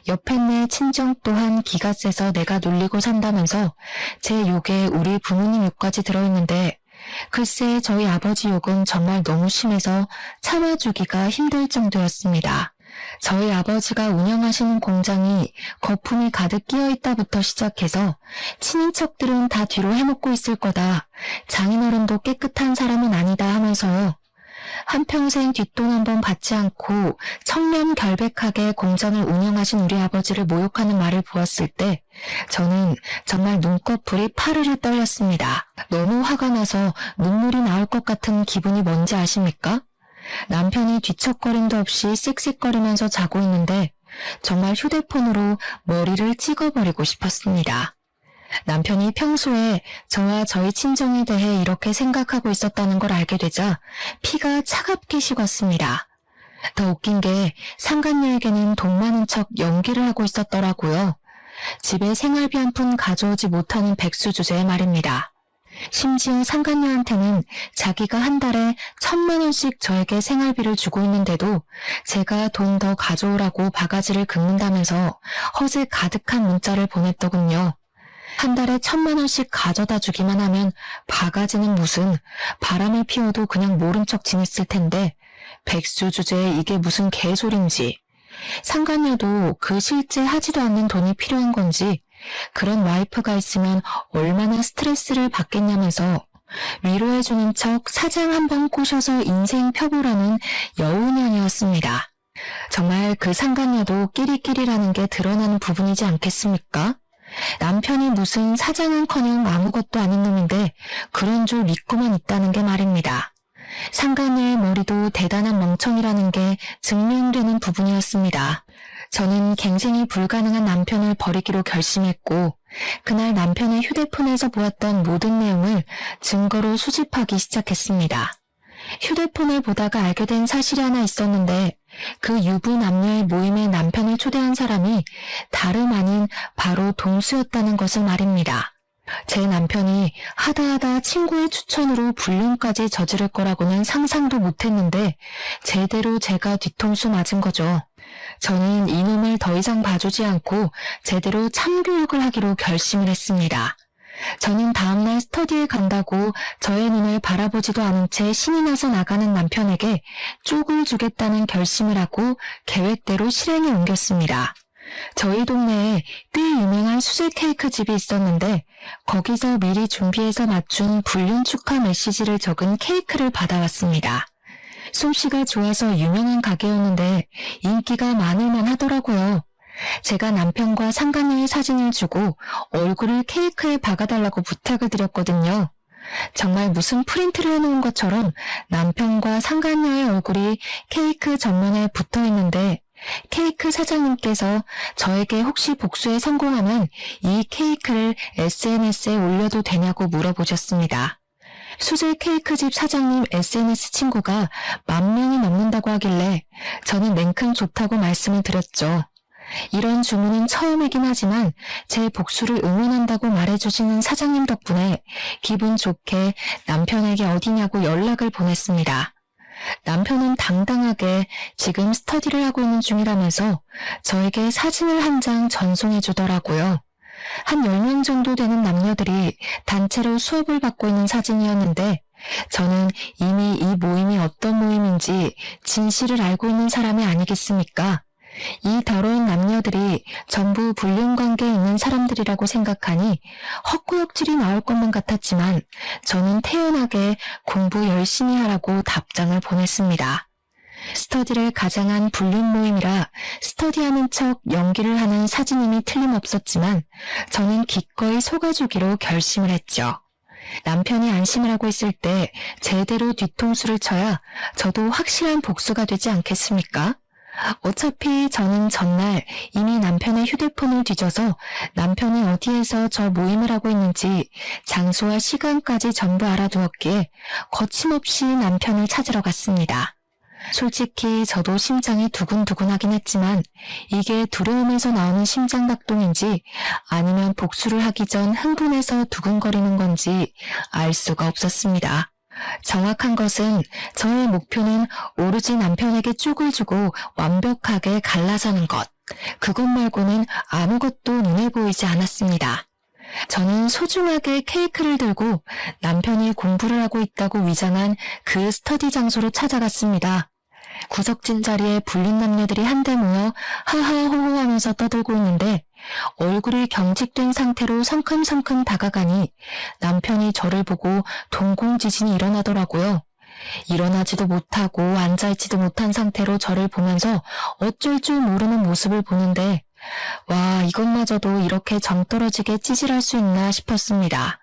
A: 여편네 친정 또한 기가 세서 내가 놀리고 산다면서 제 욕에 우리 부모님 욕까지 들어있는데 글쎄 저희 아버지 욕은 정말 너무 심해서 참아주기가 힘들 정도였습니다. 저희 아버지가 운영하시는 공장이 거품이 가득 끼어있다부터 시작해서 친인척들은 다 뒤로 해먹고 있을 거다. 장인어른도 깨끗한 사람은 아니다 하면서요. 한평생 뒷돈 한 번 받지 않고 청렴결백하게 공장을 운영하신 우리 아버지를 모욕하는 말을 보았을 때 저는 정말 눈꺼풀이 파르르 떨렸습니다. 너무 화가 나서 눈물이 나올 것 같은 기분이 뭔지 아십니까? 남편이 뒤척거림도 없이 씩씩거리면서 자고 있는데 정말 휴대폰으로 머리를 찍어버리고 싶었습니다. 남편이 평소에 저와 저희 친정에 대해 이렇게 생각하고 있었다는 걸 알게 되자 피가 차갑게 식었습니다. 더 웃긴 게 상간녀에게는 돈 많은 척 연기를 하고 있었더라고요. 집에 생활비 한 푼 가져오지 못하는 백수 주제에 말입니다. 심지어 상간녀한테는 자기가 한 달에 1,000만 원씩 저에게 생활비를 주고 있는데도 제가 돈 더 가져오라고 바가지를 긁는다면서 허세 가득한 문자를 보냈더군요. 한 달에 1,000만 원씩 가져다 주기만 하면 바가지는 무슨 바람을 피워도 그냥 모른 척 지냈을 텐데 백수 주제에 이게 무슨 개소린지. 상간녀도 그 실제 하지도 않는 돈이 필요한 건지 그런 와이프가 있으면 얼마나 스트레스를 받겠냐면서 위로해주는 척 사장 한 번 꼬셔서 인생 펴보라는 여우년이었습니다. 정말 그 상간녀도 끼리끼리라는 게 드러나는 부분이지 않겠습니까? 남편이 무슨 사장은커녕 아무것도 아닌 놈인데 그런 줄 믿고만 있다는 게 말입니다. 상간녀의 머리도 대단한 멍청이라는 게 증명되는 부분이었습니다. 저는 갱생이 불가능한 남편을 버리기로 결심했고 그날 남편의 휴대폰에서 보았던 모든 내용을 증거로 수집하기 시작했습니다. 휴대폰을 보다가 알게 된 사실이 하나 있었는데 그 유부 남녀의 모임에 남편을 초대한 사람이 다름 아닌 바로 동수였다는 것을 말입니다. 제 남편이 하다하다 친구의 추천으로 불륜까지 저지를 거라고는 상상도 못했는데 제대로 제가 뒤통수 맞은 거죠. 저는 이놈을 더 이상 봐주지 않고 제대로 참교육을 하기로 결심을 했습니다. 저는 다음날 스터디에 간다고 저의 눈을 바라보지도 않은 채 신이 나서 나가는 남편에게 쪽을 주겠다는 결심을 하고 계획대로 실행에 옮겼습니다. 저희 동네에 꽤 유명한 수제 케이크 집이 있었는데 거기서 미리 준비해서 맞춘 불륜 축하 메시지를 적은 케이크를 받아왔습니다. 솜씨가 좋아서 유명한 가게였는데 인기가 많을만 하더라고요. 제가 남편과 상간녀의 사진을 주고 얼굴을 케이크에 박아달라고 부탁을 드렸거든요. 정말 무슨 프린트를 해놓은 것처럼 남편과 상간녀의 얼굴이 케이크 전면에 붙어있는데 케이크 사장님께서 저에게 혹시 복수에 성공하면 이 케이크를 SNS에 올려도 되냐고 물어보셨습니다. 수제 케이크집 사장님 SNS 친구가 10,000명이 넘는다고 하길래 저는 냉큼 좋다고 말씀을 드렸죠. 이런 주문은 처음이긴 하지만 제 복수를 응원한다고 말해주시는 사장님 덕분에 기분 좋게 남편에게 어디냐고 연락을 보냈습니다. 남편은 당당하게 지금 스터디를 하고 있는 중이라면서 저에게 사진을 한 장 전송해 주더라고요. 한 10명 정도 되는 남녀들이 단체로 수업을 받고 있는 사진이었는데 저는 이미 이 모임이 어떤 모임인지 진실을 알고 있는 사람이 아니겠습니까? 이 더러운 남녀들이 전부 불륜관계에 있는 사람들이라고 생각하니 헛구역질이 나올 것만 같았지만 저는 태연하게 공부 열심히 하라고 답장을 보냈습니다. 스터디를 가장한 불륜 모임이라 스터디하는 척 연기를 하는 사진임이 틀림없었지만 저는 기꺼이 속아주기로 결심을 했죠. 남편이 안심을 하고 있을 때 제대로 뒤통수를 쳐야 저도 확실한 복수가 되지 않겠습니까? 어차피 저는 전날 이미 남편의 휴대폰을 뒤져서 남편이 어디에서 저 모임을 하고 있는지 장소와 시간까지 전부 알아두었기에 거침없이 남편을 찾으러 갔습니다. 솔직히 저도 심장이 두근두근하긴 했지만 이게 두려움에서 나오는 심장박동인지 아니면 복수를 하기 전 흥분해서 두근거리는 건지 알 수가 없었습니다. 정확한 것은 저의 목표는 오로지 남편에게 쪽을 주고 완벽하게 갈라서는 것. 그것 말고는 아무것도 눈에 보이지 않았습니다. 저는 소중하게 케이크를 들고 남편이 공부를 하고 있다고 위장한 그 스터디 장소로 찾아갔습니다. 구석진 자리에 불린 남녀들이 한데 모여 하하호호 하면서 떠들고 있는데 얼굴이 경직된 상태로 성큼성큼 다가가니 남편이 저를 보고 동공지진이 일어나더라고요. 일어나지도 못하고 앉아있지도 못한 상태로 저를 보면서 어쩔 줄 모르는 모습을 보는데 와, 이것마저도 이렇게 정떨어지게 찌질할 수 있나 싶었습니다.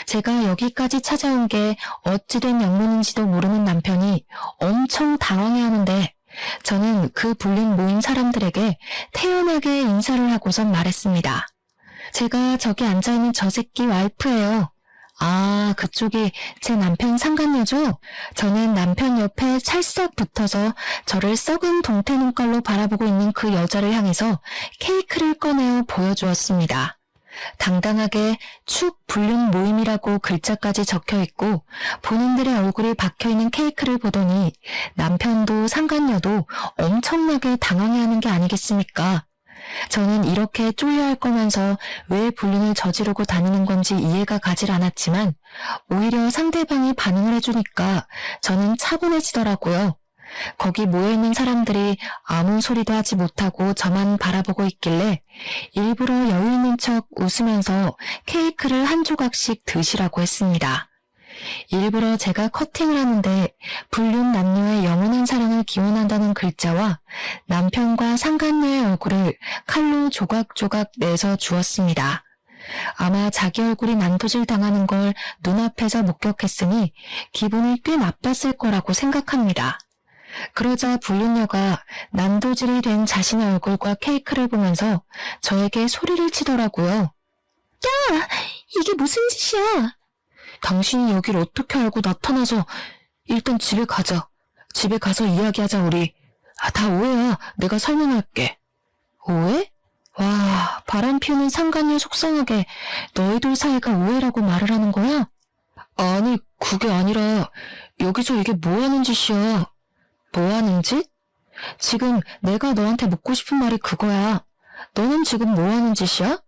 A: 제가 여기까지 찾아온 게 어찌된 영문인지도 모르는 남편이 엄청 당황해하는데 저는 그 불린 모임 사람들에게 태연하게 인사를 하고선 말했습니다. 제가 저기 앉아있는 저 새끼 와이프예요. 아, 그쪽이 제 남편 상간녀죠? 저는 남편 옆에 찰싹 붙어서 저를 썩은 동태 눈깔로 바라보고 있는 그 여자를 향해서 케이크를 꺼내어 보여주었습니다. 당당하게 축 불륜 모임이라고 글자까지 적혀있고 본인들의 얼굴이 박혀있는 케이크를 보더니 남편도 상간녀도 엄청나게 당황해하는 게 아니겠습니까? 저는 이렇게 쫄려할 거면서 왜 불륜을 저지르고 다니는 건지 이해가 가질 않았지만 오히려 상대방이 반응을 해주니까 저는 차분해지더라고요. 거기 모여있는 사람들이 아무 소리도 하지 못하고 저만 바라보고 있길래 일부러 여유 있는 척 웃으면서 케이크를 한 조각씩 드시라고 했습니다. 일부러 제가 커팅을 하는데 불륜 남녀의 영원한 사랑을 기원한다는 글자와 남편과 상간녀의 얼굴을 칼로 조각조각 내서 주었습니다. 아마 자기 얼굴이 난도질 당하는 걸 눈앞에서 목격했으니 기분이 꽤 나빴을 거라고 생각합니다. 그러자 불륜녀가 난도질이 된 자신의 얼굴과 케이크를 보면서 저에게 소리를 치더라고요. 야! 이게 무슨 짓이야? 당신이 여길 어떻게 알고 나타나서 일단 집에 가자. 집에 가서 이야기하자 우리. 다 오해야. 내가 설명할게. 오해? 와, 바람 피우는 상간녀 속상하게 너희들 사이가 오해라고 말을 하는 거야? 아니, 그게 아니라 여기서 이게 뭐 하는 짓이야. 뭐 하는 짓? 지금 내가 너한테 묻고 싶은 말이 그거야. 너는 지금 뭐 하는 짓이야?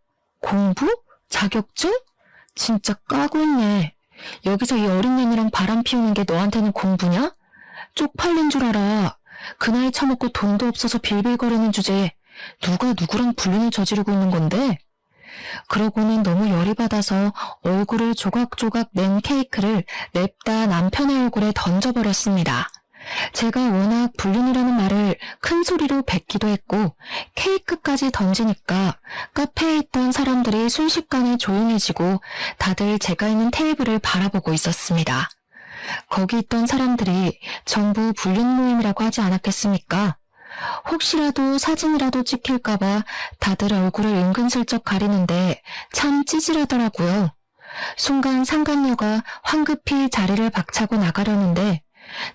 A: 공부? 자격증? 진짜 까고 있네. 여기서 이 어린 년이랑 바람 피우는 게 너한테는 공부냐? 쪽팔린 줄 알아. 그 나이 처먹고 돈도 없어서 빌빌거리는 주제에 누가 누구랑 불륜을 저지르고 있는 건데? 그러고는 너무 열이 받아서 얼굴을 조각조각 낸 케이크를 냅다 남편의 얼굴에 던져버렸습니다. 제가 워낙 불륜이라는 말을 큰 소리로 뱉기도 했고 케이크까지 던지니까 카페에 있던 사람들이 순식간에 조용해지고 다들 제가 있는 테이블을 바라보고 있었습니다. 거기 있던 사람들이 전부 불륜 모임이라고 하지 않았겠습니까? 혹시라도 사진이라도 찍힐까봐 다들 얼굴을 은근슬쩍 가리는데 참 찌질하더라고요. 순간 상간녀가 황급히 자리를 박차고 나가려는데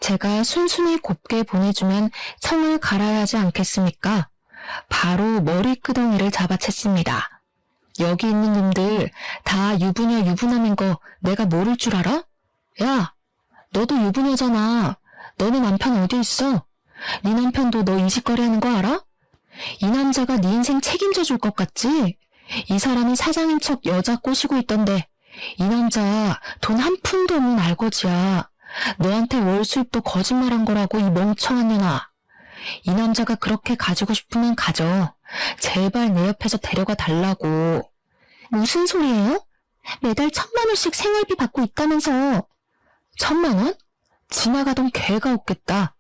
A: 제가 순순히 곱게 보내주면 성을 갈아야 하지 않겠습니까? 바로 머리끄덩이를 잡아챘습니다. 여기 있는 놈들 다 유부녀 유부남인 거 내가 모를 줄 알아? 야, 너도 유부녀잖아. 너네 남편 어디 있어? 네 남편도 너 이 짓거리 하는 거 알아? 이 남자가 네 인생 책임져 줄 것 같지? 이 사람이 사장인 척 여자 꼬시고 있던데 이 남자 돈 한 푼도 없는 알거지야. 너한테 월 수입도 거짓말한 거라고 이 멍청한 년아. 이 남자가 그렇게 가지고 싶으면 가져. 제발 내 옆에서 데려가 달라고. 무슨 소리예요? 매달 1,000만 원씩 생활비 받고 있다면서. 1,000만 원? 지나가던 개가 없겠다.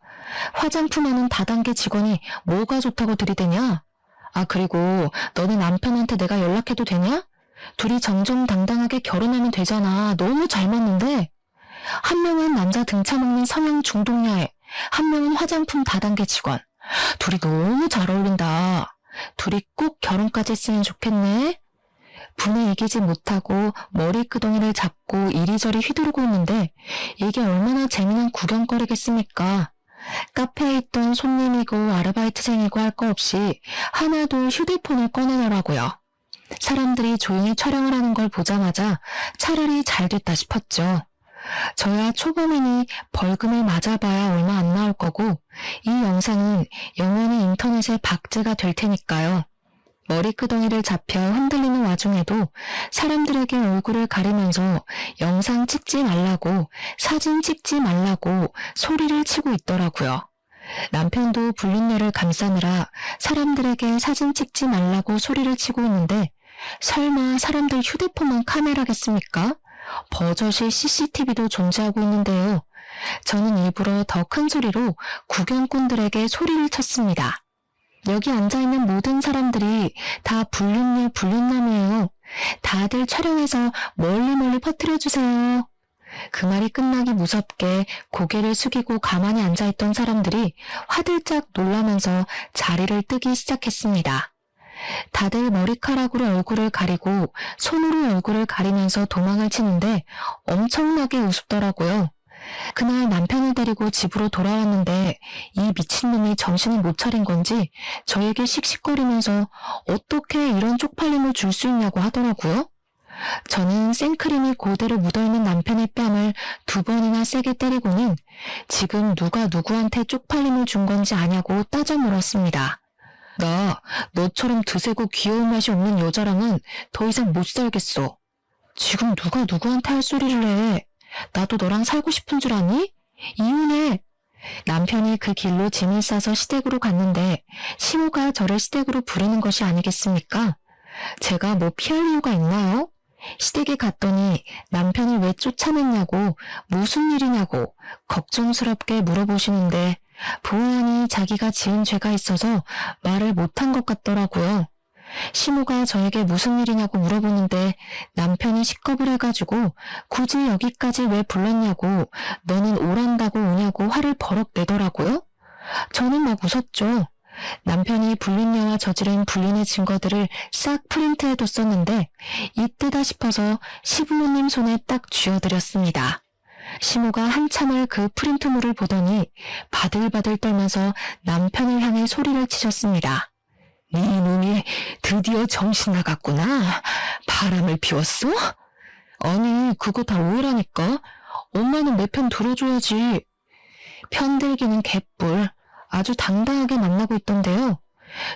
A: 화장품 하는 다단계 직원이 뭐가 좋다고 들이대냐? 아, 그리고 너네 남편한테 내가 연락해도 되냐? 둘이 정정당당하게 결혼하면 되잖아. 너무 잘 맞는데? 한 명은 남자 등쳐먹는 성형 중독녀애, 한 명은 화장품 다단계 직원. 둘이 너무 잘 어울린다. 둘이 꼭 결혼까지 했으면 좋겠네. 분에 이기지 못하고 머리끄덩이를 잡고 이리저리 휘두르고 있는데 이게 얼마나 재미난 구경거리겠습니까? 카페에 있던 손님이고 아르바이트생이고 할 거 없이 하나도 휴대폰을 꺼내더라고요. 사람들이 조용히 촬영을 하는 걸 보자마자 차라리 잘 됐다 싶었죠. 저야 초범이니 벌금을 맞아봐야 얼마 안 나올 거고 이 영상은 영원히 인터넷에 박제가 될 테니까요. 머리끄덩이를 잡혀 흔들리는 와중에도 사람들에게 얼굴을 가리면서 영상 찍지 말라고, 사진 찍지 말라고 소리를 치고 있더라고요. 남편도 불륜녀를 감싸느라 사람들에게 사진 찍지 말라고 소리를 치고 있는데 설마 사람들 휴대폰만 카메라겠습니까? 버젓이 CCTV도 존재하고 있는데요. 저는 일부러 더 큰 소리로 구경꾼들에게 소리를 쳤습니다. 여기 앉아있는 모든 사람들이 다 불륜녀 불륜남이에요. 다들 촬영해서 멀리 퍼뜨려주세요. 그 말이 끝나기 무섭게 고개를 숙이고 가만히 앉아있던 사람들이 화들짝 놀라면서 자리를 뜨기 시작했습니다. 다들 머리카락으로 얼굴을 가리고 손으로 얼굴을 가리면서 도망을 치는데 엄청나게 우습더라고요. 그날 남편을 데리고 집으로 돌아왔는데 이 미친놈이 정신을 못 차린 건지 저에게 씩씩거리면서 어떻게 이런 쪽팔림을 줄 수 있냐고 하더라고요. 저는 생크림이 그대로 묻어있는 남편의 뺨을 2번이나 세게 때리고는 지금 누가 누구한테 쪽팔림을 준 건지 아냐고 따져 물었습니다. 나 너처럼 드세고 귀여운 맛이 없는 여자랑은 더 이상 못 살겠어. 지금 누가 누구한테 할 소리를 해. 나도 너랑 살고 싶은 줄 아니? 이혼해. 남편이 그 길로 짐을 싸서 시댁으로 갔는데 시모가 저를 시댁으로 부르는 것이 아니겠습니까? 제가 뭐 피할 이유가 있나요? 시댁에 갔더니 남편을 왜 쫓아냈냐고 무슨 일이냐고 걱정스럽게 물어보시는데 보아하니 자기가 지은 죄가 있어서 말을 못한 것 같더라고요. 시모가 저에게 무슨 일이냐고 물어보는데 남편이 식겁을 해가지고 굳이 여기까지 왜 불렀냐고 너는 오란다고 오냐고 화를 버럭 내더라고요. 저는 막 웃었죠. 남편이 불륜녀와 저지른 불륜의 증거들을 싹 프린트해뒀었는데 이때다 싶어서 시부모님 손에 딱 쥐어드렸습니다. 시모가 한참을 그 프린트물을 보더니 바들바들 떨면서 남편을 향해 소리를 치셨습니다. 네 놈이 드디어 정신 나갔구나. 바람을 피웠어? 아니 그거 다 오해라니까. 엄마는 내 편 들어줘야지. 편들기는 개뿔. 아주 당당하게 만나고 있던데요.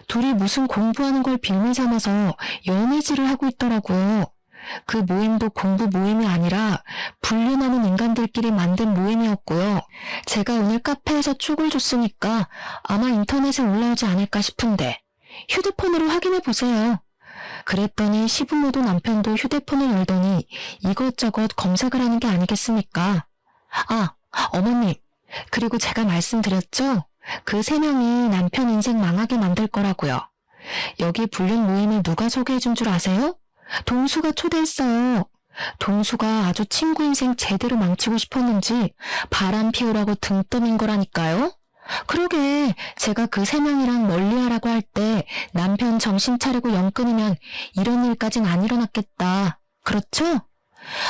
A: 둘이 무슨 공부하는 걸 빌미 삼아서 연애질을 하고 있더라고요. 그 모임도 공부 모임이 아니라 불륜하는 인간들끼리 만든 모임이었고요. 제가 오늘 카페에서 쪽을 줬으니까 아마 인터넷에 올라오지 않을까 싶은데 휴대폰으로 확인해 보세요. 그랬더니 시부모도 남편도 휴대폰을 열더니 이것저것 검색을 하는 게 아니겠습니까? 아, 어머님, 그리고 제가 말씀드렸죠? 그 3명이 남편 인생 망하게 만들 거라고요. 여기 불륜 모임을 누가 소개해준 줄 아세요? 동수가 초대했어요. 동수가 아주 친구 인생 제대로 망치고 싶었는지 바람 피우라고 등 떠민 거라니까요. 그러게 제가 그 3명이랑 멀리하라고 할 때 남편 정신 차리고 영 끊으면 이런 일까진 안 일어났겠다. 그렇죠?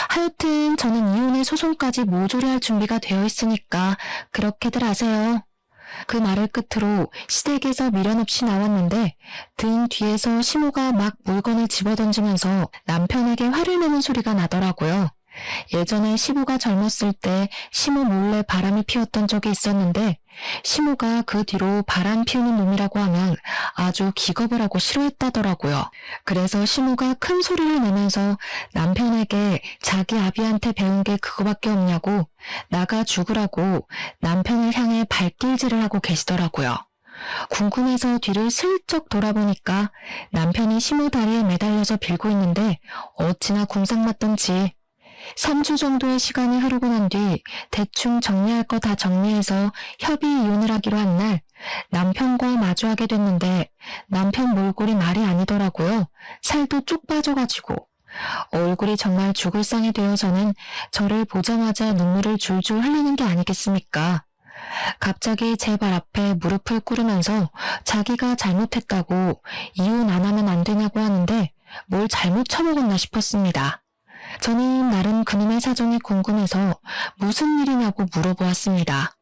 A: 하여튼 저는 이혼의 소송까지 모조리 할 준비가 되어 있으니까 그렇게들 하세요. 그 말을 끝으로 시댁에서 미련 없이 나왔는데 등 뒤에서 시모가 막 물건을 집어던지면서 남편에게 화를 내는 소리가 나더라고요. 예전에 시모가 젊었을 때 시모 몰래 바람을 피웠던 적이 있었는데 시모가 그 뒤로 바람 피우는 놈이라고 하면 아주 기겁을 하고 싫어했다더라고요. 그래서 시모가 큰 소리를 내면서 남편에게 자기 아비한테 배운 게 그거밖에 없냐고 나가 죽으라고 남편을 향해 발길질을 하고 계시더라고요. 궁금해서 뒤를 슬쩍 돌아보니까 남편이 시모 다리에 매달려서 빌고 있는데 어찌나 궁상맞던지 3주 정도의 시간이 흐르고 난 뒤 대충 정리할 거 다 정리해서 협의 이혼을 하기로 한 날 남편과 마주하게 됐는데 남편 몰골이 말이 아니더라고요. 살도 쭉 빠져가지고. 얼굴이 정말 죽을 상이 되어서는 저를 보자마자 눈물을 줄줄 흘리는 게 아니겠습니까? 갑자기 제 발 앞에 무릎을 꿇으면서 자기가 잘못했다고 이혼 안 하면 안 되냐고 하는데 뭘 잘못 처먹었나 싶었습니다. 저는 나름 그놈의 사정이 궁금해서 무슨 일이냐고 물어보았습니다.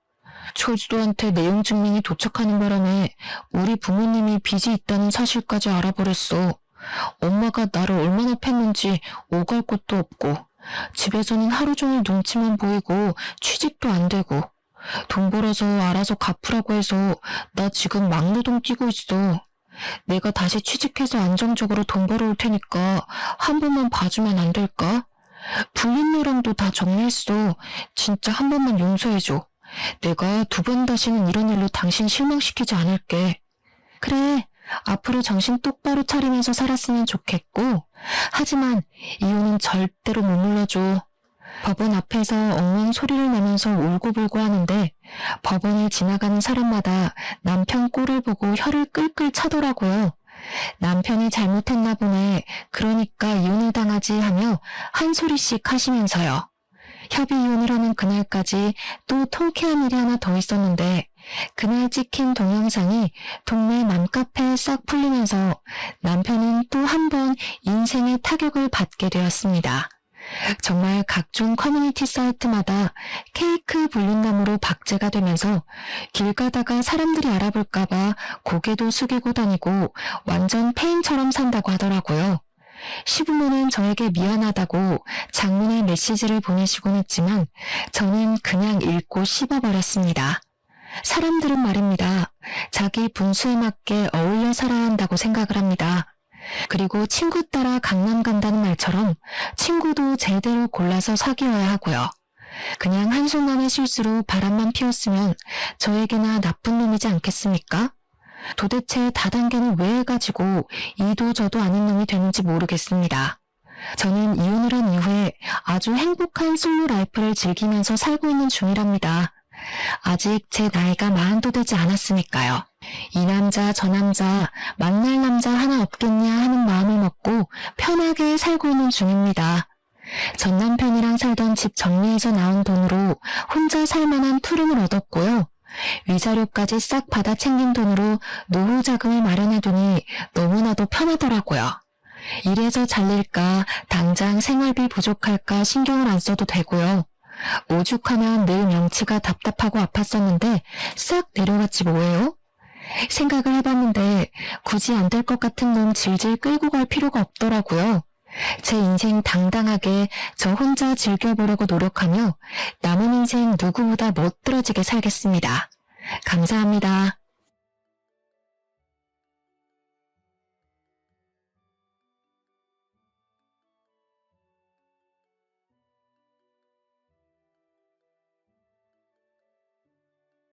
A: 철수도한테 내용 증명이 도착하는 바람에 우리 부모님이 빚이 있다는 사실까지 알아버렸어. 엄마가 나를 얼마나 팼는지 오갈 곳도 없고 집에서는 하루 종일 눈치만 보이고 취직도 안 되고 돈 벌어서 알아서 갚으라고 해서 나 지금 막노동 뛰고 있어. 내가 다시 취직해서 안정적으로 돈 벌어올 테니까 한 번만 봐주면 안 될까? 불린 노랑도 다 정리했어. 진짜 한 번만 용서해줘. 내가 2번 다시는 이런 일로 당신 실망시키지 않을게. 그래, 앞으로 정신 똑바로 차리면서 살았으면 좋겠고, 하지만 이혼은 절대로 못 눌러줘. 법원 앞에서 엉엉 소리를 내면서 울고불고 하는데 법원을 지나가는 사람마다 남편 꼴을 보고 혀를 끌끌 차더라고요. 남편이 잘못했나 보네. 그러니까 이혼을 당하지 하며 한 소리씩 하시면서요. 협의 이혼을 하는 그날까지 또 통쾌한 일이 하나 더 있었는데 그날 찍힌 동영상이 동네 맘카페에 싹 풀리면서 남편은 또 한 번 인생의 타격을 받게 되었습니다. 정말 각종 커뮤니티 사이트마다 케이크 불륜남으로 박제가 되면서 길 가다가 사람들이 알아볼까봐 고개도 숙이고 다니고 완전 페인처럼 산다고 하더라고요. 시부모는 저에게 미안하다고 장문의 메시지를 보내시곤 했지만 저는 그냥 읽고 씹어버렸습니다. 사람들은 말입니다. 자기 분수에 맞게 어울려 살아야 한다고 생각을 합니다. 그리고 친구 따라 강남 간다는 말처럼 친구도 제대로 골라서 사귀어야 하고요. 그냥 한순간의 실수로 바람만 피웠으면 저에게나 나쁜 놈이지 않겠습니까? 도대체 다단계는 왜 해가지고 이도 저도 아닌 놈이 되는지 모르겠습니다. 저는 이혼을 한 이후에 아주 행복한 솔로 라이프를 즐기면서 살고 있는 중이랍니다. 아직 제 나이가 40도 되지 않았으니까요. 이 남자 저 남자 만날 남자 하나 없겠냐 하는 마음을 먹고 편하게 살고 있는 중입니다. 전 남편이랑 살던 집 정리해서 나온 돈으로 혼자 살만한 투룸을 얻었고요. 위자료까지 싹 받아 챙긴 돈으로 노후 자금을 마련해두니 너무나도 편하더라고요. 이래서 잘릴까 당장 생활비 부족할까 신경을 안 써도 되고요. 오죽하면 늘 명치가 답답하고 아팠었는데 싹 내려갔지 뭐예요? 생각을 해봤는데 굳이 안 될 것 같은 놈 질질 끌고 갈 필요가 없더라고요. 제 인생 당당하게 저 혼자 즐겨보려고 노력하며 남은 인생 누구보다 멋들어지게 살겠습니다. 감사합니다.